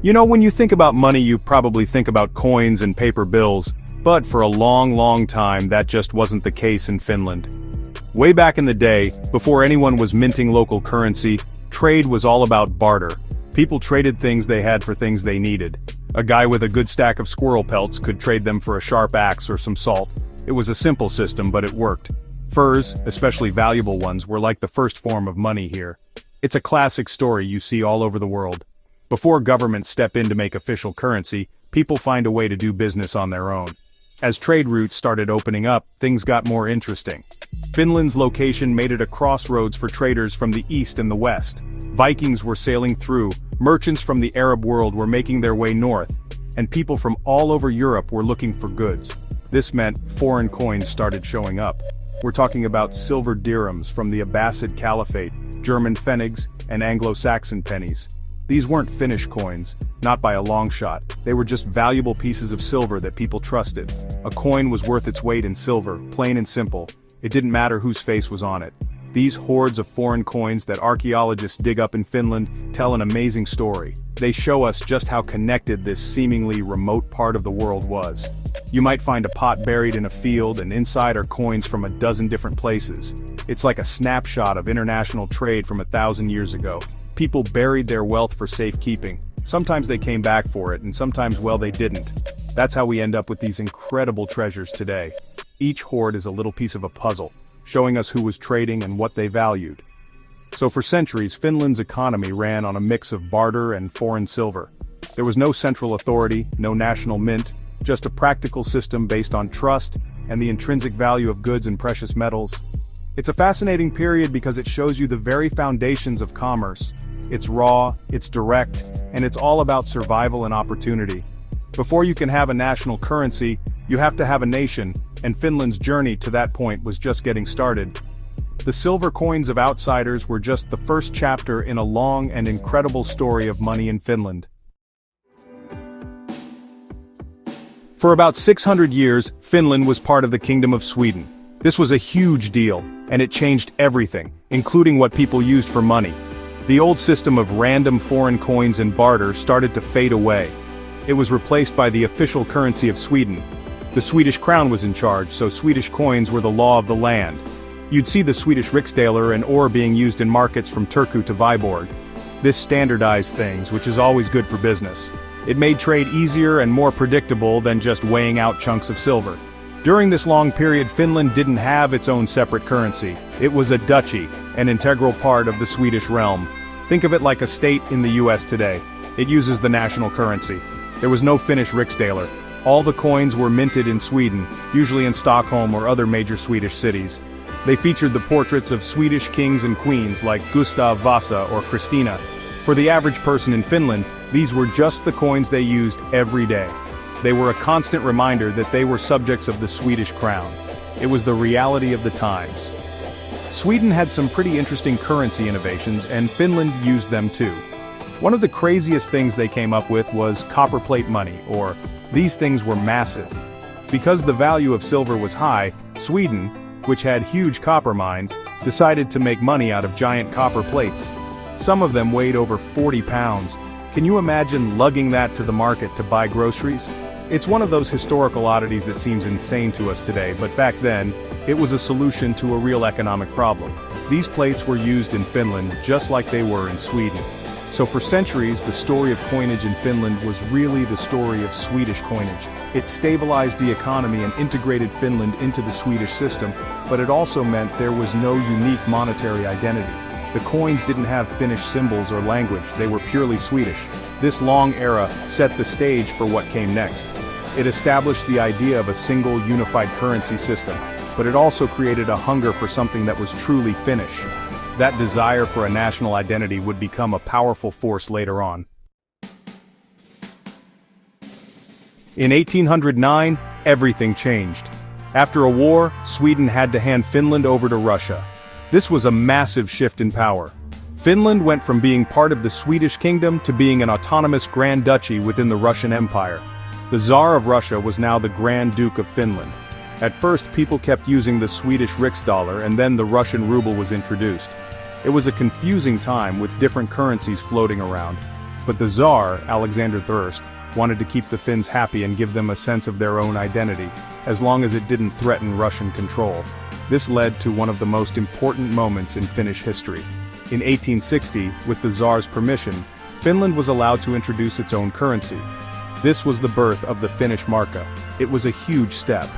You know, when you think about money, you probably think about coins and paper bills, but for a long time that just wasn't the case in Finland. Way back in the day, before anyone was minting local currency, trade was all about barter. People traded things they had for things they needed. A guy with a good stack of squirrel pelts could trade them for a sharp axe or some salt. It was a simple system, but it worked. Furs, especially valuable ones, were like the first form of money here. It's a classic story you see all over the world. Before governments step in to make official currency, people find a way to do business on their own. As trade routes started opening up, things got more interesting. Finland's location made it a crossroads for traders from the east and the west. Vikings were sailing through, merchants from the Arab world were making their way north, and people from all over Europe were looking for goods. This meant foreign coins started showing up. We're talking about silver dirhams from the Abbasid Caliphate, German pfennigs, and Anglo-Saxon pennies. These weren't Finnish coins, not by a long shot. They were just valuable pieces of silver that people trusted. A coin was worth its weight in silver, plain and simple. It didn't matter whose face was on it. These hordes of foreign coins that archaeologists dig up in Finland tell an amazing story. They show us just how connected this seemingly remote part of the world was. You might find a pot buried in a field, and inside are coins from a dozen different places. It's like a snapshot of international trade from 1,000 years ago. People buried their wealth for safekeeping. Sometimes they came back for it, and sometimes, well, they didn't. That's how we end up with these incredible treasures today. Each hoard is a little piece of a puzzle, showing us who was trading and what they valued. So for centuries, Finland's economy ran on a mix of barter and foreign silver. There was no central authority, no national mint, just a practical system based on trust and the intrinsic value of goods and precious metals. It's a fascinating period because it shows you the very foundations of commerce. It's raw, it's direct, and it's all about survival and opportunity. Before you can have a national currency, you have to have a nation, and Finland's journey to that point was just getting started. The silver coins of outsiders were just the first chapter in a long and incredible story of money in Finland. For about 600 years, Finland was part of the Kingdom of Sweden. This was a huge deal, and it changed everything, including what people used for money. The old system of random foreign coins and barter started to fade away. It was replaced by the official currency of Sweden. The Swedish crown was in charge, so Swedish coins were the law of the land. You'd see the Swedish riksdaler and ore being used in markets from Turku to Viborg. This standardized things, which is always good for business. It made trade easier and more predictable than just weighing out chunks of silver. During this long period, Finland didn't have its own separate currency. It was a duchy, an integral part of the Swedish realm. Think of it like a state in the US today. It uses the national currency. There was no Finnish riksdaler. All the coins were minted in Sweden, usually in Stockholm or other major Swedish cities. They featured the portraits of Swedish kings and queens like Gustav Vasa or Kristina. For the average person in Finland, these were just the coins they used every day. They were a constant reminder that they were subjects of the Swedish crown. It was the reality of the times. Sweden had some pretty interesting currency innovations, and Finland used them too. One of the craziest things they came up with was copperplate money, or these things were massive. Because the value of silver was high, Sweden, which had huge copper mines, decided to make money out of giant copper plates. Some of them weighed over 40 pounds. Can you imagine lugging that to the market to buy groceries? It's one of those historical oddities that seems insane to us today, but back then, it was a solution to a real economic problem. These plates were used in Finland just like they were in Sweden. So for centuries, the story of coinage in Finland was really the story of Swedish coinage. It stabilized the economy and integrated Finland into the Swedish system, but it also meant there was no unique monetary identity. The coins didn't have Finnish symbols or language, they were purely Swedish. This long era set the stage for what came next. It established the idea of a single unified currency system, but it also created a hunger for something that was truly Finnish. That desire for a national identity would become a powerful force later on. In 1809, everything changed. After a war, Sweden had to hand Finland over to Russia. This was a massive shift in power. Finland went from being part of the Swedish kingdom to being an autonomous Grand Duchy within the Russian Empire. The Tsar of Russia was now the Grand Duke of Finland. At first, people kept using the Swedish riksdaler, and then the Russian ruble was introduced. It was a confusing time with different currencies floating around. But the Tsar, Alexander I, wanted to keep the Finns happy and give them a sense of their own identity, as long as it didn't threaten Russian control. This led to one of the most important moments in Finnish history. In 1860, with the Tsar's permission, Finland was allowed to introduce its own currency. This was the birth of the Finnish Markka. It was a huge step.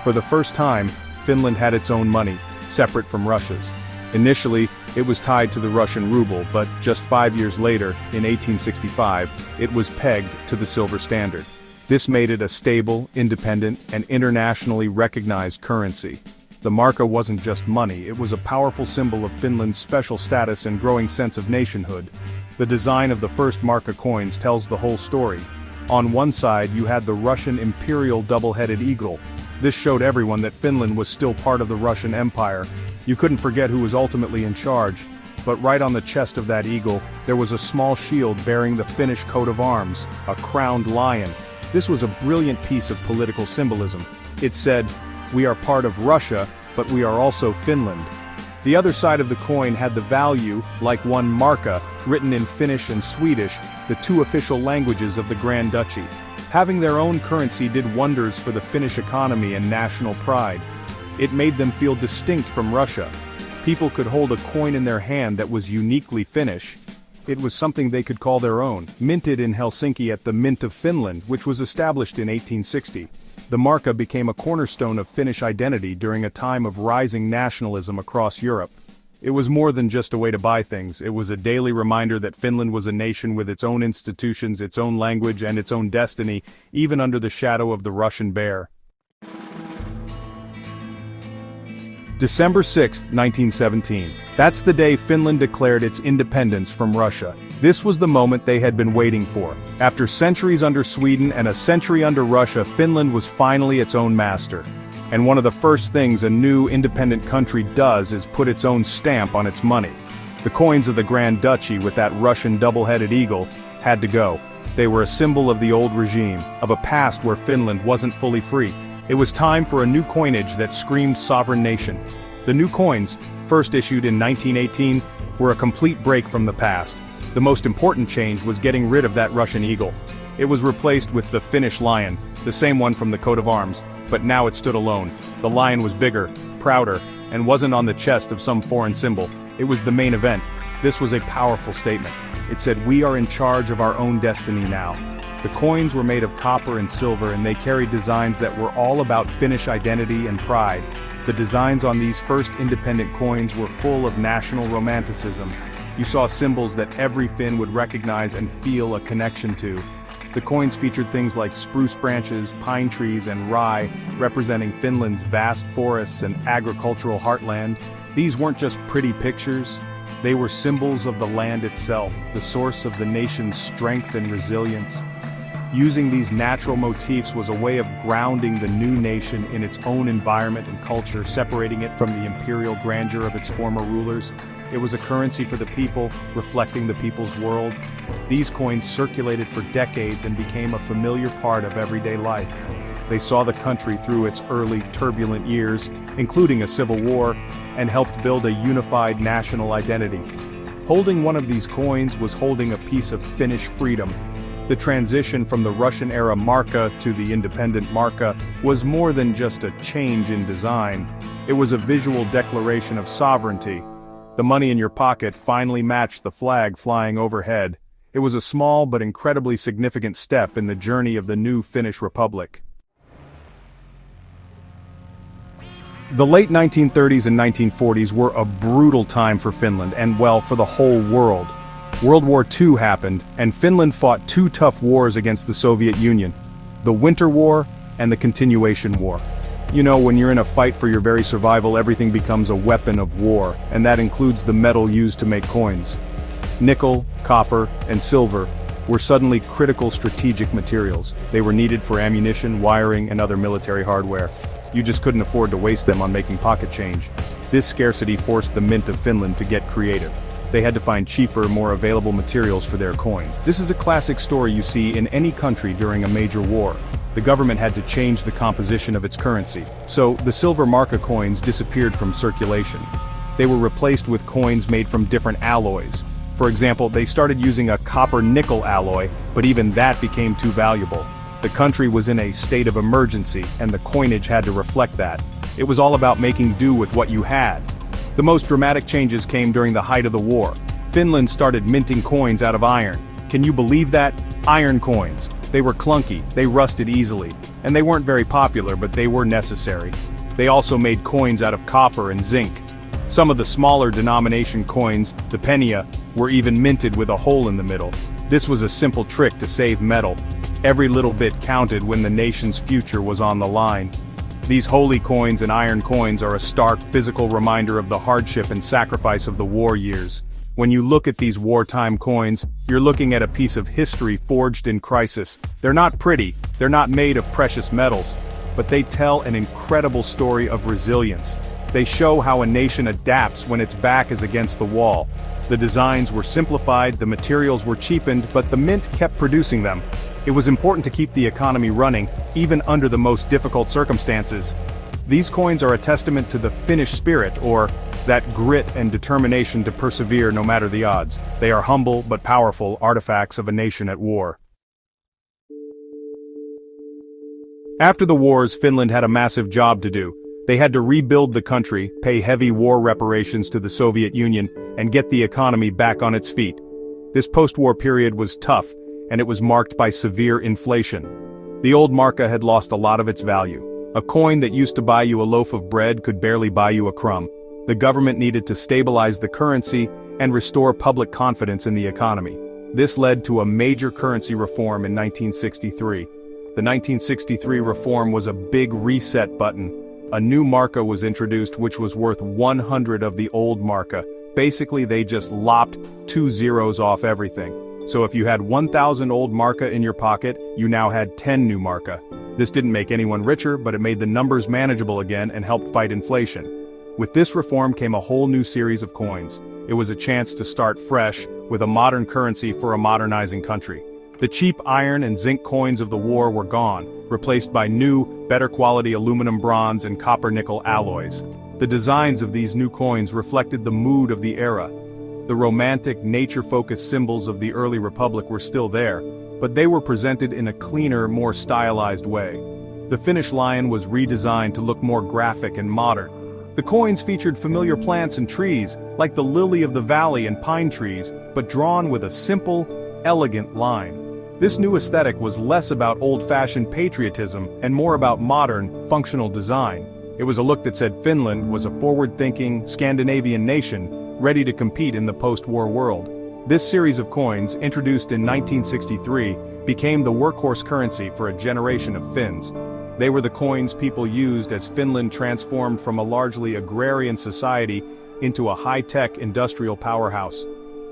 For the first time, Finland had its own money, separate from Russia's. Initially, it was tied to the Russian ruble, but just 5 years later, in 1865, it was pegged to the silver standard. This made it a stable, independent, and internationally recognized currency. The markka wasn't just money, it was a powerful symbol of Finland's special status and growing sense of nationhood. The design of the first markka coins tells the whole story. On one side you had the Russian imperial double-headed eagle. This showed everyone that Finland was still part of the Russian Empire. You couldn't forget who was ultimately in charge. But right on the chest of that eagle, there was a small shield bearing the Finnish coat of arms, a crowned lion. This was a brilliant piece of political symbolism. It said, "We are part of Russia, but we are also Finland." The other side of the coin had the value, like one markka, written in Finnish and Swedish, the two official languages of the Grand Duchy. Having their own currency did wonders for the Finnish economy and national pride. It made them feel distinct from Russia. People could hold a coin in their hand that was uniquely Finnish. It was something they could call their own. Minted in Helsinki at the Mint of Finland, which was established in 1860. The markka became a cornerstone of Finnish identity during a time of rising nationalism across Europe. It was more than just a way to buy things, it was a daily reminder that Finland was a nation with its own institutions, its own language, and its own destiny, even under the shadow of the Russian bear. December 6, 1917. That's the day Finland declared its independence from Russia. This was the moment they had been waiting for. After centuries under Sweden and a century under Russia, Finland was finally its own master. And one of the first things a new independent country does is put its own stamp on its money. The coins of the Grand Duchy with that Russian double-headed eagle had to go. They were a symbol of the old regime, of a past where Finland wasn't fully free. It was time for a new coinage that screamed sovereign nation. The new coins, first issued in 1918, were a complete break from the past. The most important change was getting rid of that Russian eagle. It was replaced with the Finnish lion, the same one from the coat of arms, but now it stood alone. The lion was bigger, prouder, and wasn't on the chest of some foreign symbol. It was the main event. This was a powerful statement. It said, "We are in charge of our own destiny now." The coins were made of copper and silver, and they carried designs that were all about Finnish identity and pride. The designs on these first independent coins were full of national romanticism. You saw symbols that every Finn would recognize and feel a connection to. The coins featured things like spruce branches, pine trees, and rye, representing Finland's vast forests and agricultural heartland. These weren't just pretty pictures. They were symbols of the land itself, the source of the nation's strength and resilience. Using these natural motifs was a way of grounding the new nation in its own environment and culture, separating it from the imperial grandeur of its former rulers. It was a currency for the people, reflecting the people's world. These coins circulated for decades and became a familiar part of everyday life. They saw the country through its early turbulent years, including a civil war, and helped build a unified national identity. Holding one of these coins was holding a piece of Finnish freedom. The transition from the Russian-era markka to the independent markka was more than just a change in design. It was a visual declaration of sovereignty. The money in your pocket finally matched the flag flying overhead. It was a small but incredibly significant step in the journey of the new Finnish Republic. The late 1930s and 1940s were a brutal time for Finland and, well, for the whole world. World War II happened, and Finland fought two tough wars against the Soviet Union. The Winter War and the Continuation War. You know, when you're in a fight for your very survival, everything becomes a weapon of war, and that includes the metal used to make coins. Nickel, copper, and silver were suddenly critical strategic materials. They were needed for ammunition, wiring, and other military hardware. You just couldn't afford to waste them on making pocket change. This scarcity forced the Mint of Finland to get creative. They had to find cheaper, more available materials for their coins. This is a classic story you see in any country during a major war. The government had to change the composition of its currency. So, the silver markka coins disappeared from circulation. They were replaced with coins made from different alloys. For example, they started using a copper-nickel alloy, but even that became too valuable. The country was in a state of emergency, and the coinage had to reflect that. It was all about making do with what you had. The most dramatic changes came during the height of the war. Finland started minting coins out of iron. Can you believe that? Iron coins. They were clunky, they rusted easily, and they weren't very popular, but they were necessary. They also made coins out of copper and zinc. Some of the smaller denomination coins, the pennia, were even minted with a hole in the middle. This was a simple trick to save metal. Every little bit counted when the nation's future was on the line. These holy coins and iron coins are a stark physical reminder of the hardship and sacrifice of the war years. When you look at these wartime coins, you're looking at a piece of history forged in crisis. They're not pretty, they're not made of precious metals, but they tell an incredible story of resilience. They show how a nation adapts when its back is against the wall. The designs were simplified, the materials were cheapened, but the mint kept producing them. It was important to keep the economy running, even under the most difficult circumstances. These coins are a testament to the Finnish spirit, or that grit and determination to persevere no matter the odds. They are humble but powerful artifacts of a nation at war. After the wars, Finland had a massive job to do. They had to rebuild the country, pay heavy war reparations to the Soviet Union, and get the economy back on its feet. This post-war period was tough, and it was marked by severe inflation. The old markka had lost a lot of its value. A coin that used to buy you a loaf of bread could barely buy you a crumb. The government needed to stabilize the currency and restore public confidence in the economy. This led to a major currency reform in 1963. The 1963 reform was a big reset button. A new markka was introduced which was worth 100 of the old markka. Basically, they just lopped 2 zeros off everything. So if you had 1,000 old markka in your pocket, you now had 10 new markka. This didn't make anyone richer, but it made the numbers manageable again and helped fight inflation. With this reform came a whole new series of coins. It was a chance to start fresh, with a modern currency for a modernizing country. The cheap iron and zinc coins of the war were gone, replaced by new, better quality aluminum bronze and copper-nickel alloys. The designs of these new coins reflected the mood of the era. The romantic, nature-focused symbols of the early republic were still there, but they were presented in a cleaner, more stylized way. The Finnish lion was redesigned to look more graphic and modern. The coins featured familiar plants and trees, like the lily of the valley and pine trees, but drawn with a simple, elegant line. This new aesthetic was less about old-fashioned patriotism and more about modern, functional design. It was a look that said Finland was a forward-thinking, Scandinavian nation, ready to compete in the post-war world. This series of coins, introduced in 1963, became the workhorse currency for a generation of Finns. They were the coins people used as Finland transformed from a largely agrarian society into a high-tech industrial powerhouse.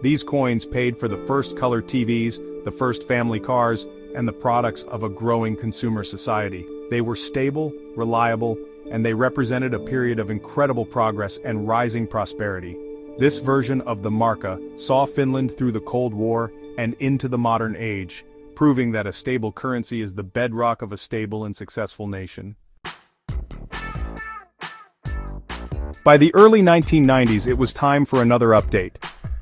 These coins paid for the first color TVs, the first family cars, and the products of a growing consumer society. They were stable, reliable, and they represented a period of incredible progress and rising prosperity. This version of the markka saw Finland through the Cold War and into the modern age, proving that a stable currency is the bedrock of a stable and successful nation. By the early 1990s, it was time for another update.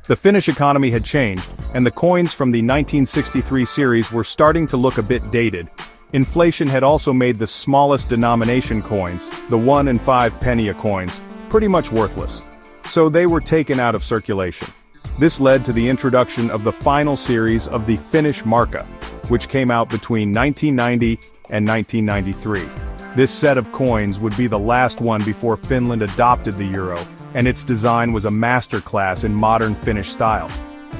The Finnish economy had changed, and the coins from the 1963 series were starting to look a bit dated. Inflation had also made the smallest denomination coins, the 1 and 5 pennia coins, pretty much worthless. So they were taken out of circulation. This led to the introduction of the final series of the Finnish markka, which came out between 1990 and 1993. This set of coins would be the last one before Finland adopted the euro, and its design was a masterclass in modern Finnish style.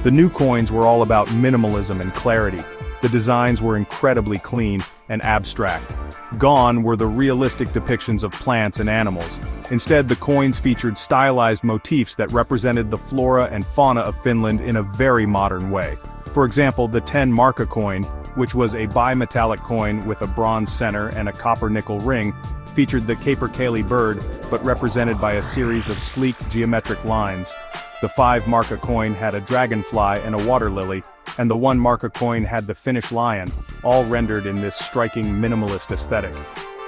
The new coins were all about minimalism and clarity. The designs were incredibly clean and abstract. Gone were the realistic depictions of plants and animals. Instead, the coins featured stylized motifs that represented the flora and fauna of Finland in a very modern way. For example, the 10 markka coin, which was a bimetallic coin with a bronze center and a copper-nickel ring, featured the capercaillie bird, but represented by a series of sleek geometric lines. The 5 markka coin had a dragonfly and a water lily, and the 1 markka coin had the Finnish lion, all rendered in this striking minimalist aesthetic.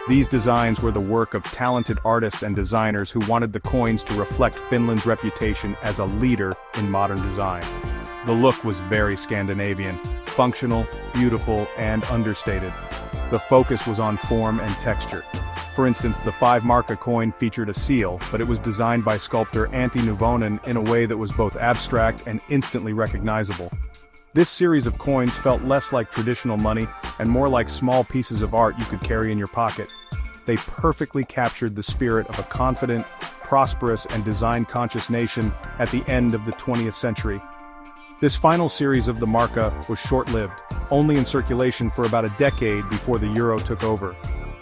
These designs were the work of talented artists and designers who wanted the coins to reflect Finland's reputation as a leader in modern design. The look was very Scandinavian, functional, beautiful, and understated. The focus was on form and texture. For instance, the 5 Markka coin featured a seal, but it was designed by sculptor Antti Nuvonen in a way that was both abstract and instantly recognizable. This series of coins felt less like traditional money and more like small pieces of art you could carry in your pocket. They perfectly captured the spirit of a confident, prosperous, and design-conscious nation at the end of the 20th century. This final series of the Markka was short-lived, only in circulation for about a decade before the euro took over.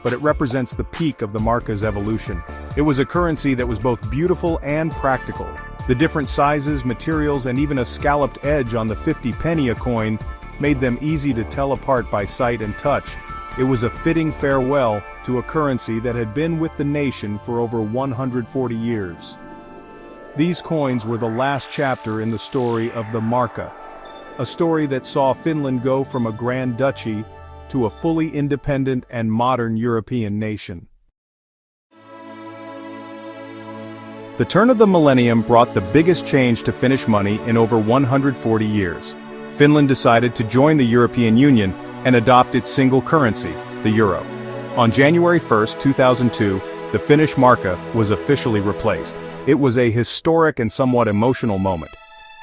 But it represents the peak of the Markka's evolution. It was a currency that was both beautiful and practical. The different sizes, materials, and even a scalloped edge on the 50 penny a coin made them easy to tell apart by sight and touch. It was a fitting farewell to a currency that had been with the nation for over 140 years. These coins were the last chapter in the story of the Markka, a story that saw Finland go from a grand duchy to a fully independent and modern European nation. The turn of the millennium brought the biggest change to Finnish money in over 140 years. Finland decided to join the European Union and adopt its single currency, the euro. On January 1, 2002, the Finnish Markka was officially replaced. It was a historic and somewhat emotional moment.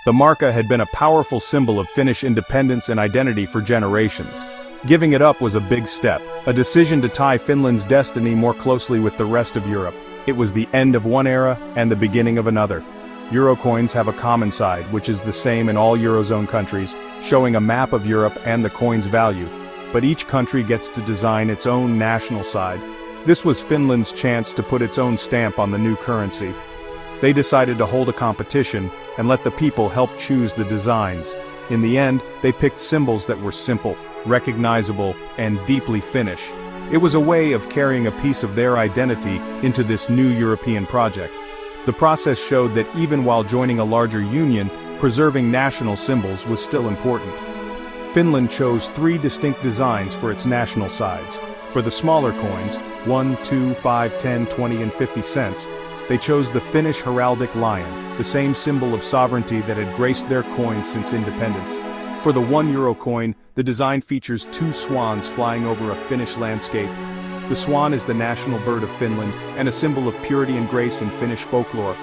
The Markka had been a powerful symbol of Finnish independence and identity for generations. Giving it up was a big step, a decision to tie Finland's destiny more closely with the rest of Europe. It was the end of one era and the beginning of another. Euro coins have a common side, which is the same in all Eurozone countries, showing a map of Europe and the coin's value. But each country gets to design its own national side. This was Finland's chance to put its own stamp on the new currency. They decided to hold a competition and let the people help choose the designs. In the end, they picked symbols that were simple, recognizable, and deeply Finnish. It was a way of carrying a piece of their identity into this new European project. The process showed that even while joining a larger union, preserving national symbols was still important. Finland chose 3 distinct designs for its national sides. For the smaller coins, 1, 2, 5, 10, 20, and 50 cents, they chose the Finnish heraldic lion, the same symbol of sovereignty that had graced their coins since independence. For the 1 euro coin, the design features 2 swans flying over a Finnish landscape. The swan is the national bird of Finland and a symbol of purity and grace in Finnish folklore.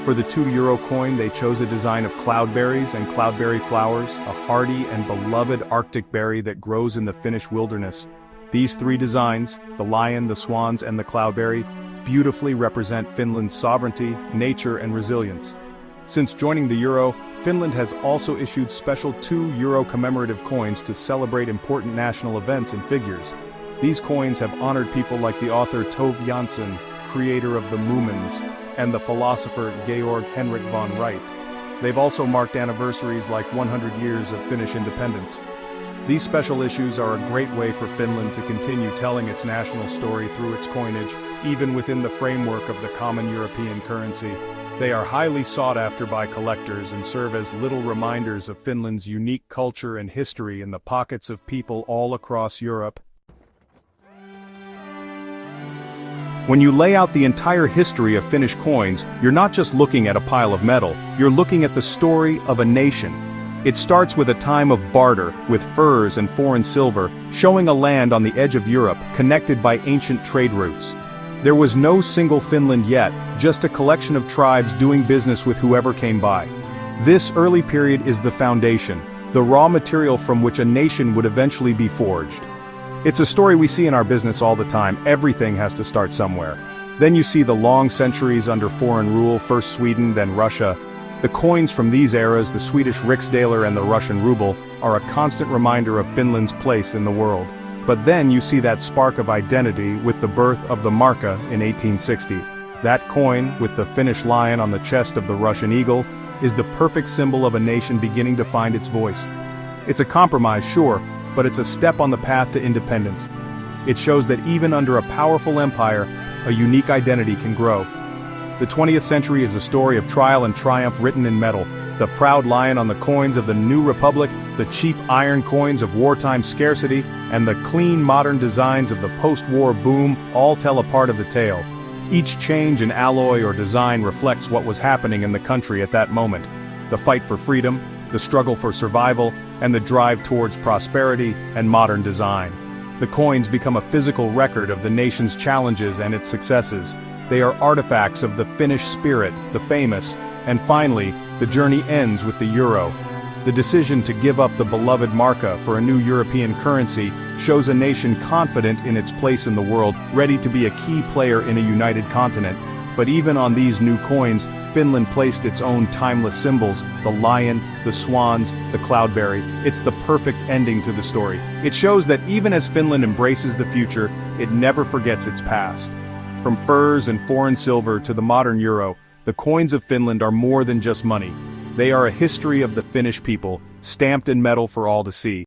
For the 2 euro coin, they chose a design of cloudberries and cloudberry flowers, a hardy and beloved Arctic berry that grows in the Finnish wilderness. These 3 designs, the lion, the swans, and the cloudberry, beautifully represent Finland's sovereignty, nature, and resilience. Since joining the euro, Finland has also issued special 2 euro commemorative coins to celebrate important national events and figures. These coins have honored people like the author Tove Jansson, creator of the Moomins, and the philosopher Georg Henrik von Wright. They've also marked anniversaries like 100 years of Finnish independence. These special issues are a great way for Finland to continue telling its national story through its coinage, even within the framework of the common European currency. They are highly sought after by collectors and serve as little reminders of Finland's unique culture and history in the pockets of people all across Europe. When you lay out the entire history of Finnish coins, you're not just looking at a pile of metal, you're looking at the story of a nation. It starts with a time of barter, with furs and foreign silver, showing a land on the edge of Europe, connected by ancient trade routes. There was no single Finland yet, just a collection of tribes doing business with whoever came by. This early period is the foundation, the raw material from which a nation would eventually be forged. It's a story we see in our business all the time. Everything has to start somewhere. Then you see the long centuries under foreign rule, first Sweden, then Russia. The coins from these eras, the Swedish riksdaler and the Russian ruble, are a constant reminder of Finland's place in the world. But then you see that spark of identity with the birth of the Markka in 1860. That coin, with the Finnish lion on the chest of the Russian eagle, is the perfect symbol of a nation beginning to find its voice. It's a compromise, sure, but it's a step on the path to independence. It shows that even under a powerful empire, a unique identity can grow. The 20th century is a story of trial and triumph written in metal. The proud lion on the coins of the New Republic, the cheap iron coins of wartime scarcity, and the clean modern designs of the post-war boom all tell a part of the tale. Each change in alloy or design reflects what was happening in the country at that moment. The fight for freedom, the struggle for survival, and the drive towards prosperity and modern design. The coins become a physical record of the nation's challenges and its successes. They are artifacts of the Finnish spirit, the famous, and finally, the journey ends with the euro. The decision to give up the beloved Markka for a new European currency shows a nation confident in its place in the world, ready to be a key player in a united continent. But even on these new coins, Finland placed its own timeless symbols: the lion, the swans, the cloudberry. It's the perfect ending to the story. It shows that even as Finland embraces the future, it never forgets its past. From furs and foreign silver to the modern euro, the coins of Finland are more than just money. They are a history of the Finnish people, stamped in metal for all to see.